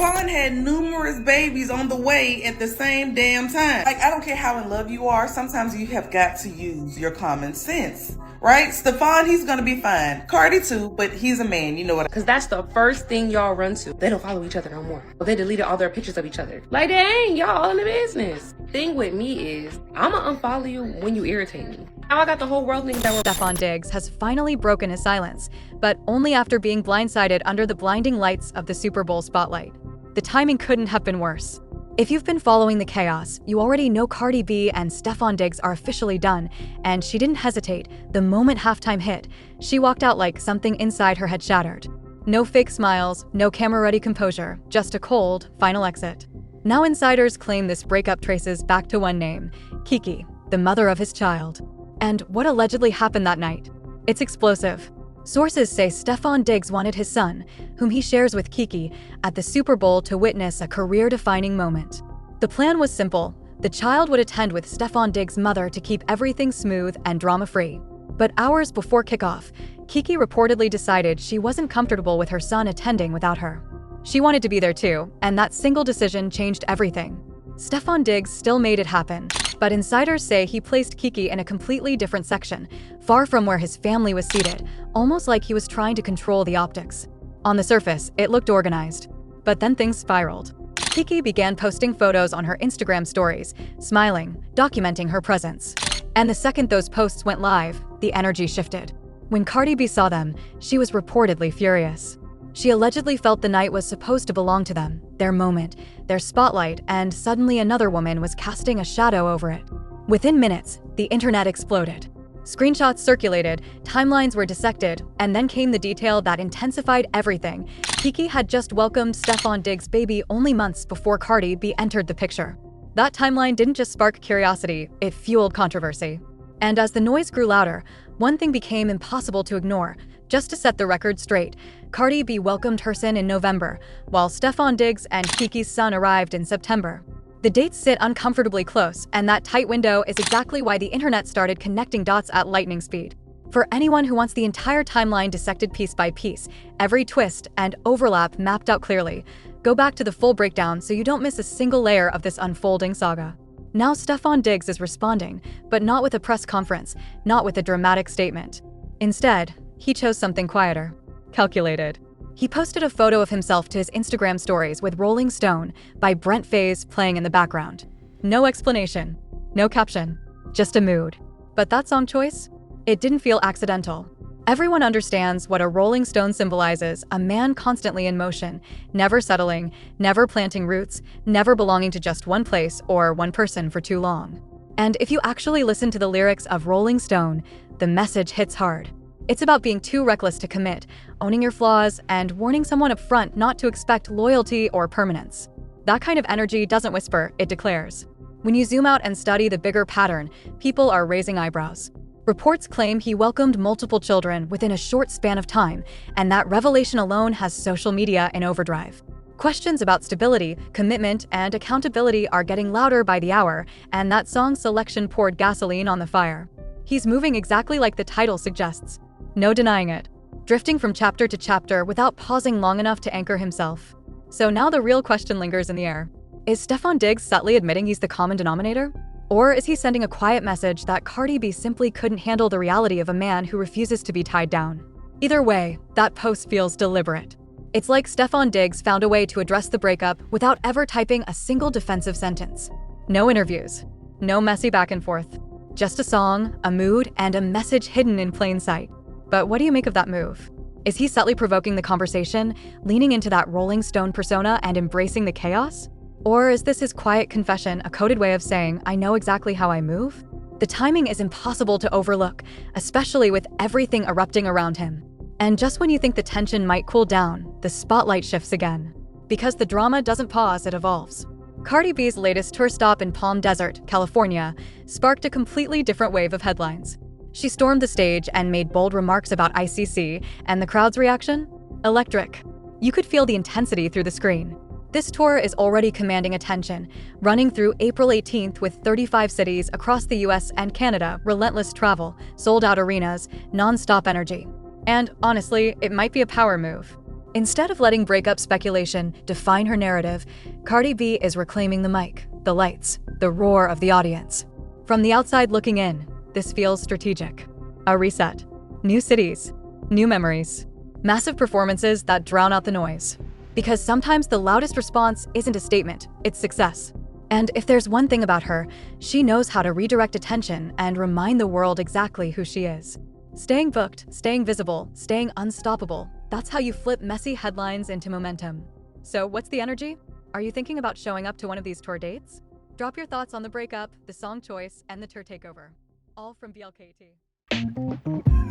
Stefon had numerous babies on the way at the same damn time. Like, I don't care how in love you are, sometimes you have got to use your common sense. Right? Stefon, he's gonna be fine. Cardi too, but he's a man, you know what? Because that's the first thing y'all run to. They don't follow each other no more. They deleted all their pictures of each other. Like, dang, y'all all in the business. Thing with me is, I'ma unfollow you when you irritate me. Now I got the whole world thinking that we're— Stefon Diggs has finally broken his silence, but only after being blindsided under the blinding lights of the Super Bowl spotlight. The timing couldn't have been worse. If you've been following the chaos, you already know Cardi B and Stefon Diggs are officially done, and she didn't hesitate. The moment halftime hit, she walked out like something inside her had shattered. No fake smiles, no camera-ready composure, just a cold, final exit. Now insiders claim this breakup traces back to one name, Kiki, the mother of his child. And what allegedly happened that night? It's explosive. Sources say Stefon Diggs wanted his son, whom he shares with Kiki, at the Super Bowl to witness a career-defining moment. The plan was simple. The child would attend with Stefon Diggs' mother to keep everything smooth and drama-free. But hours before kickoff, Kiki reportedly decided she wasn't comfortable with her son attending without her. She wanted to be there too, and that single decision changed everything. Stefon Diggs still made it happen, but insiders say he placed Kiki in a completely different section, far from where his family was seated, almost like he was trying to control the optics. On the surface, it looked organized, but then things spiraled. Kiki began posting photos on her Instagram stories, smiling, documenting her presence. And the second those posts went live, the energy shifted. When Cardi B saw them, she was reportedly furious. She allegedly felt the night was supposed to belong to them, their moment, their spotlight, and suddenly another woman was casting a shadow over it. Within minutes, the internet exploded. Screenshots circulated, timelines were dissected, and then came the detail that intensified everything. Kiki had just welcomed Stefon Diggs' baby only months before Cardi B entered the picture. That timeline didn't just spark curiosity, it fueled controversy. And as the noise grew louder, one thing became impossible to ignore. Just to set the record straight, Cardi B welcomed her son in November, while Stefon Diggs and Kiki's son arrived in September. The dates sit uncomfortably close, and that tight window is exactly why the internet started connecting dots at lightning speed. For anyone who wants the entire timeline dissected piece by piece, every twist and overlap mapped out clearly, go back to the full breakdown so you don't miss a single layer of this unfolding saga. Now Stefon Diggs is responding, but not with a press conference, not with a dramatic statement. Instead, he chose something quieter, calculated. He posted a photo of himself to his Instagram stories with Rolling Stone by Brent Faiyaz playing in the background. No explanation, no caption, just a mood. But that song choice? It didn't feel accidental. Everyone understands what a Rolling Stone symbolizes: a man constantly in motion, never settling, never planting roots, never belonging to just one place or one person for too long. And if you actually listen to the lyrics of Rolling Stone, the message hits hard. It's about being too reckless to commit, owning your flaws, and warning someone up front not to expect loyalty or permanence. That kind of energy doesn't whisper, it declares. When you zoom out and study the bigger pattern, people are raising eyebrows. Reports claim he welcomed multiple children within a short span of time, and that revelation alone has social media in overdrive. Questions about stability, commitment, and accountability are getting louder by the hour, and that song selection poured gasoline on the fire. He's moving exactly like the title suggests. No denying it. Drifting from chapter to chapter without pausing long enough to anchor himself. So now the real question lingers in the air. Is Stefon Diggs subtly admitting he's the common denominator? Or is he sending a quiet message that Cardi B simply couldn't handle the reality of a man who refuses to be tied down? Either way, that post feels deliberate. It's like Stefon Diggs found a way to address the breakup without ever typing a single defensive sentence. No interviews. No messy back and forth. Just a song, a mood, and a message hidden in plain sight. But what do you make of that move? Is he subtly provoking the conversation, leaning into that Rolling Stone persona and embracing the chaos? Or is this his quiet confession, a coded way of saying, I know exactly how I move? The timing is impossible to overlook, especially with everything erupting around him. And just when you think the tension might cool down, the spotlight shifts again. Because the drama doesn't pause, it evolves. Cardi B's latest tour stop in Palm Desert, California, sparked a completely different wave of headlines. She stormed the stage and made bold remarks about ICC, and the crowd's reaction? Electric. You could feel the intensity through the screen. This tour is already commanding attention, running through April 18th with 35 cities across the US and Canada, relentless travel, sold-out arenas, non-stop energy. And honestly, it might be a power move. Instead of letting breakup speculation define her narrative, Cardi B is reclaiming the mic, the lights, the roar of the audience. From the outside looking in, this feels strategic. A reset. New cities. New memories. Massive performances that drown out the noise. Because sometimes the loudest response isn't a statement, it's success. And if there's one thing about her, she knows how to redirect attention and remind the world exactly who she is. Staying booked, staying visible, staying unstoppable. That's how you flip messy headlines into momentum. So what's the energy? Are you thinking about showing up to one of these tour dates? Drop your thoughts on the breakup, the song choice, and the tour takeover. All from BLKT.